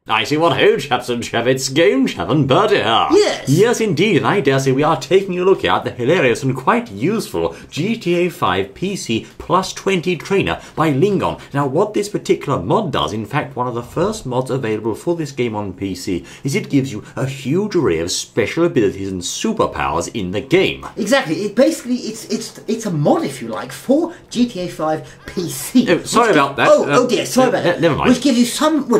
I see what ho, chaps and chap, it's game chap and Bertie here. Yes. Yes, indeed, and I dare say we are taking a look here at the hilarious and quite useful GTA 5 PC Plus 20 Trainer by Lingon. Now, what this particular mod does, in fact, one of the first mods available for this game on PC, is it gives you a huge array of special abilities and superpowers in the game. Exactly. It's a mod, if you like, for GTA 5 PC. Oh, sorry about that. Oh dear, sorry about that. Never mind. Which gives you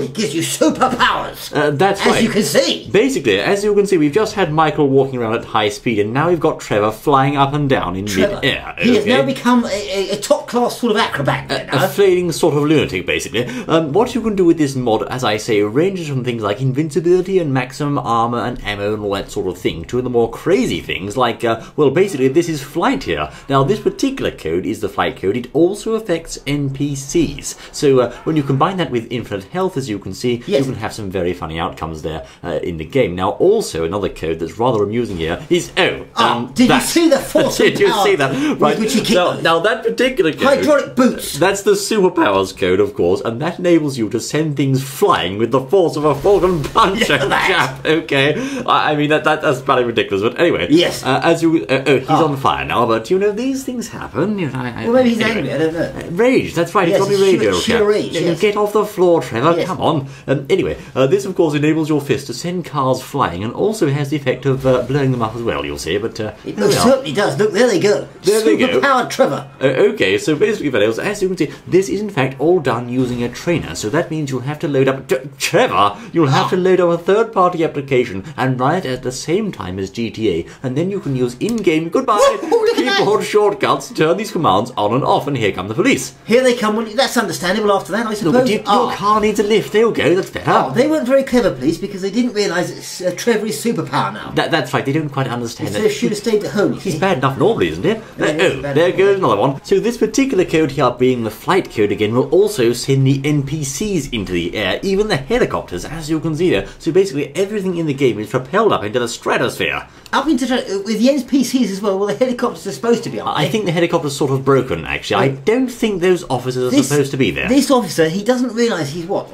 it gives you superpowers. That's right. As you can see. Basically, as you can see, we've just had Michael walking around at high speed, and now we've got Trevor flying up and down in mid-air. He has now become a top-class sort of acrobat. A flailing sort of lunatic, basically. What you can do with this mod, as I say, ranges from things like invincibility and maximum armor and ammo and all that sort of thing, to the more crazy things like, well, basically, this is flight here. Now, this particular code is the flight code. It also affects NPCs. So, when you combine that with infinite health, as you can see, you can have some very funny outcomes there in the game. Now, also, another code that's rather amusing here is, did you see the force Did you see that? Right. Which you Now, that particular code... Hydraulic boots. That's the superpowers code, of course, and that enables you to send things flying with the force of a Falcon punch, chap. Okay. I mean, that's probably ridiculous, but anyway. Yes. As you... he's on fire now, but, you know, these things happen. You know, well, maybe he's angry, I don't know. Rage, that's right, yes, it's got to be rage, sheer rage, yes. Get off the floor, Trevor, yes. Come on. Anyway, this, of course, enables your fist to send cars flying, and also has the effect of blowing them up as well, you'll see, but... it certainly does. Look, there they go. There they go. Superpowered Trevor. Okay, so basically, fellows, as you can see, this is in fact all done using a trainer, so that means you'll have to load up... Trevor! You'll have to load up a third-party application and run it at the same time as GTA, and then you can use in-game keyboard shortcuts to turn these commands on and off, and here come the police. Here they come. Well, that's understandable after that, I suppose. Look, your car needs a lift. There you go, that's better. Oh, they weren't very clever, police, because they didn't realise Trevor is superpower now. That's right, they don't quite understand that. They should have stayed at home. He's bad enough normally, isn't he? There goes another one. So this particular code here, being the flight code again, will also send the NPCs into the air, even the helicopters, as you can see there. So basically everything in the game is propelled up into the stratosphere. Up into with the NPCs as well. Well, the helicopters are supposed to be on. I think the helicopter's sort of broken, actually. I don't think those officers are supposed to be there. This officer, he doesn't realise he's what,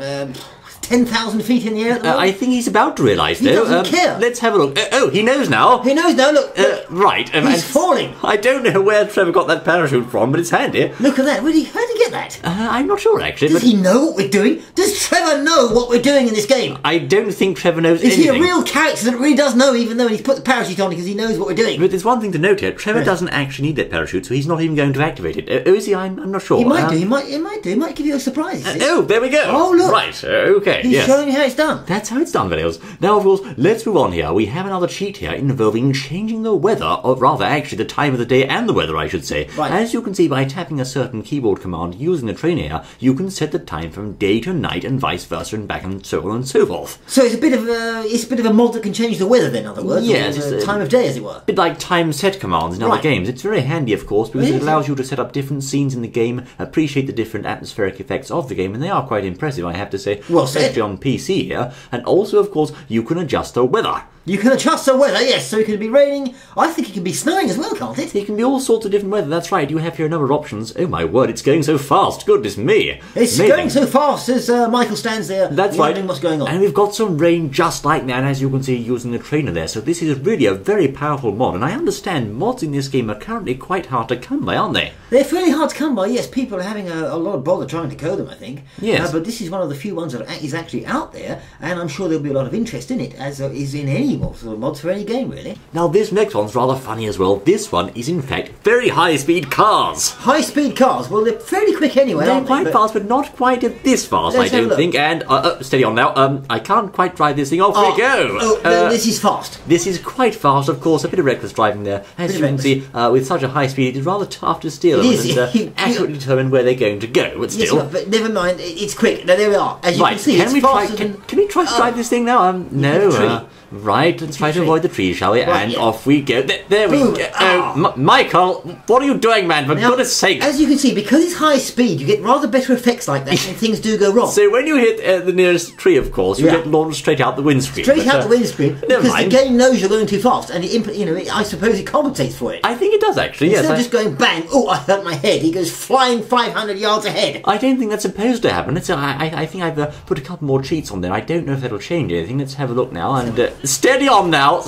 10,000 feet in the air at the moment? I think he's about to realise, though. He doesn't care. Let's have a look. He knows now. He knows now, look. Right. He's falling. I don't know where Trevor got that parachute from, but it's handy. Look at that. Really, how did he get that? I'm not sure, actually. Does he know what we're doing? Does Trevor know what we're doing in this game? I don't think Trevor knows anything. Is he a real character that really does know, even though he's put the parachute on because he knows what we're doing? But there's one thing to note here. Trevor doesn't actually need that parachute, so he's not even going to activate it. Is he? I'm not sure. He might do. He might do. He might give you a surprise. There we go. Oh, look. Right. Okay. He's showing you how it's done. That's how it's done, Vales. Now, of course, let's move on here. We have another cheat here involving changing the weather, or rather, actually, the time of the day and the weather, I should say. Right. As you can see, by tapping a certain keyboard command using the trainer here, you can set the time from day to night and vice versa and back and so on and so forth. So it's a bit of a mod that can change the weather, then, in other words. Yes, or the time of day, as it were. A bit like time set commands in other games. It's very handy, of course, because it allows you to set up different scenes in the game, appreciate the different atmospheric effects of the game, and they are quite impressive, I have to say. Well said. Especially on PC here, and also, of course, you can adjust the weather. You can adjust the weather, yes, so it can be raining. I think it can be snowing as well, can't it? It can be all sorts of different weather, that's right. You have here a number of options. Oh my word, it's going so fast. Goodness me. It's amazing. Going so fast as Michael stands there wondering what's going on. And we've got some rain just like that, as you can see, using the trainer there. So this is really a very powerful mod, and I understand mods in this game are currently quite hard to come by, aren't they? They're fairly hard to come by, yes. People are having a lot of bother trying to code them, I think. Yes. But this is one of the few ones that is actually out there, and I'm sure there'll be a lot of interest in it, as is in any sort of mods for any game, really. Now, this next one's rather funny as well. This one is, in fact, very high-speed cars. High-speed cars? Well, they're fairly quick anyway, They're aren't they? quite fast, but not quite this fast, I don't think. And, steady on now. I can't quite drive this thing. Off we go. This is fast. This is quite fast, of course. A bit of reckless driving there. As you can see, with such a high speed, it is rather tough to steer them and accurately determine where they're going to go. But still... Yes, but never mind. It's quick. Now, there we are. As you can see, Can we try to drive this thing now? No. Right, let's try to avoid the trees, shall we? Right, and yeah. off we go. There we Boom. go. Oh. Michael, what are you doing, man? For Now, goodness sake. as you can see, because it's high speed, you get rather better effects like that when things do go wrong. So when you hit the nearest tree, of course, you Yeah. get launched straight out the windscreen. Straight But, out the windscreen, never because mind. the game knows you're going too fast, and I suppose it compensates for it. I think it does, actually, yes. Instead of just going bang, oh, I hurt my head, he goes flying 500 yards ahead. I don't think that's supposed to happen. I think I've put a couple more cheats on there. I don't know if that'll change anything. Let's have a look now. And steady on now.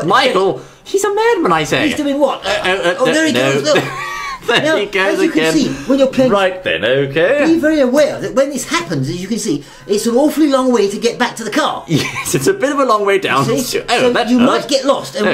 Michael, he's a madman, I say. He's doing what? There he goes, look. There Now, he goes as you again. can see, when you're playing, Right then, okay. be very aware that when this happens, as you can see, it's an awfully long way to get back to the car. Yes, it's a bit of a long way down. See? So So you might get lost, and Oh.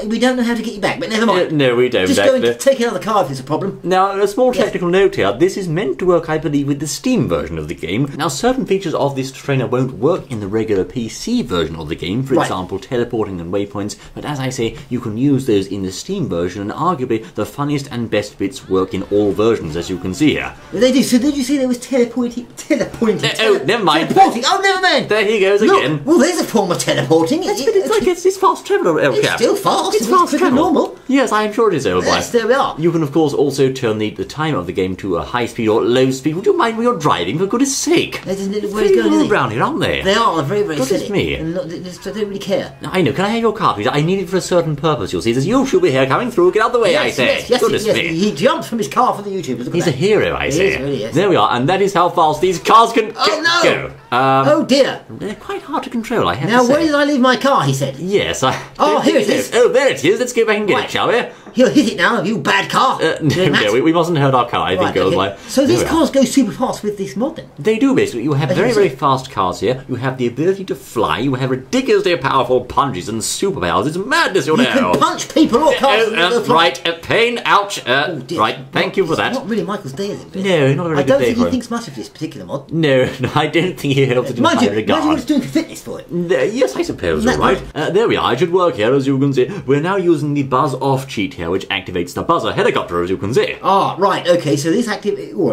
we don't know how to get you back. But never mind. No, we don't. Just go and actually. take another car if there's a problem. Now, a small technical note here. This is meant to work, I believe, with the Steam version of the game. Now, certain features of this trainer won't work in the regular PC version of the game. For Right. example, teleporting and waypoints. But as I say, you can use those in the Steam version, and arguably the funniest and best bits work in all versions, as you can see here. They do. So did you see there was teleporting? Never mind. Teleporting. Oh, never mind. There he goes Look, again. well, there's a form of teleporting. It's fast travel. It's still fast. It's fast pretty travel. normal. Yes, I am sure it is, old boy. Yes, there we are. You can, of course, also turn the time of the game to a high speed or low speed. Would you mind when you're driving, for goodness sake? Where it's Very going, all isn't it? around here, aren't they? They are very, very Goodness silly. me. And they don't really care. I know. Can I have your car, please? I need it for a certain purpose, you'll see. There's YouTube here coming through. Get out of the way, I say. Goodness me. He jumped from his car for the YouTube. Look at He's that. a hero, I say. He is, really is. There we are, and that is how fast these cars can Oh, no. go. Oh, dear. They're quite hard to control, I have Now, to say. where did I leave my car, he said. Yes, I... Oh, don't here think it is. so. Oh, there it is. Let's go back and get Right. it, shall we? He'll hit it now, you bad car. No, we mustn't hurt our car, I think, old boy. So these There we are. cars go super fast with this mod then? They do, basically. You have As you very, say. very fast cars here. You have the ability to fly. You have ridiculously powerful punches and superpowers. It's madness, you You know. can punch people or cars. and they'll fly. Right, pain, ouch. Oh, dear. Right, thank you for It's that. not really Michael's day, is it? No, not a very I good don't day think for he him. thinks much of this particular mod. No, I don't think he held it in Mind high you, regard. imagine what it's doing for fitness for it. Yes, I suppose, Isn't all that right. There we are. It should work here, as you can see. We're now using the buzz-off cheat here, which activates the buzzer helicopter, as you can see. Ah, right, okay, so this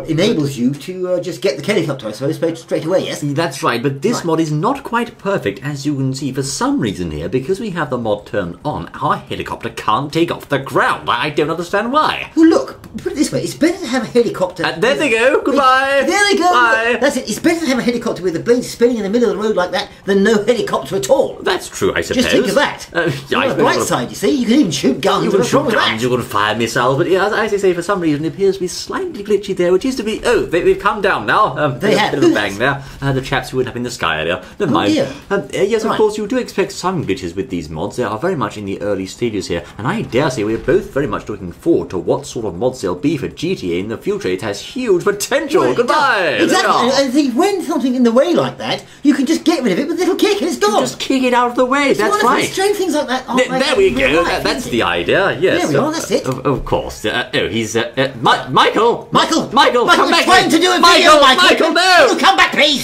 enables you to just get the helicopter, I suppose, straight away, yes? That's right, but this Right. mod is not quite perfect, as you can see. For some reason here, because we have the mod turned on, our helicopter can't take off the ground. I don't understand why. Well, look, put it this way, it's better to have a helicopter... There they go. Goodbye. There they go. Bye. That's it. It's better to have a helicopter with the blades spinning in the middle of the road like that than no helicopter at all. That's true, I suppose. Just think of that. Yeah, On the bright side, you see, you can even shoot guns. You can What's wrong shoot with guns, that? you can fire missiles, but yeah, as I say, for some reason it appears to be slightly glitchy there, which is to be... Oh, they've come down now. They have. Bit of a bang there. The chaps who went up in the sky earlier. Never mind. dear. Yes, of Right. course, you do expect some glitches with these mods. They are very much in the early stages here, and I dare say we're both very much looking forward to what sort of mods there'll be for GTA in the future. It has huge potential. Well, Goodbye. There we Exactly. are. And think when something in the way like that, you can just get rid of it with a little kick and it's gone. Just kick it out of the way. It's That's wonderful. right. Strange things like that. aren't they, There we in real go. life, That's isn't the it? idea. Yes. There we are, that's it. Of course. He's Michael. Michael, Michael, come we're back trying here. to do a Michael, video, Michael. Michael, no. Come back, please.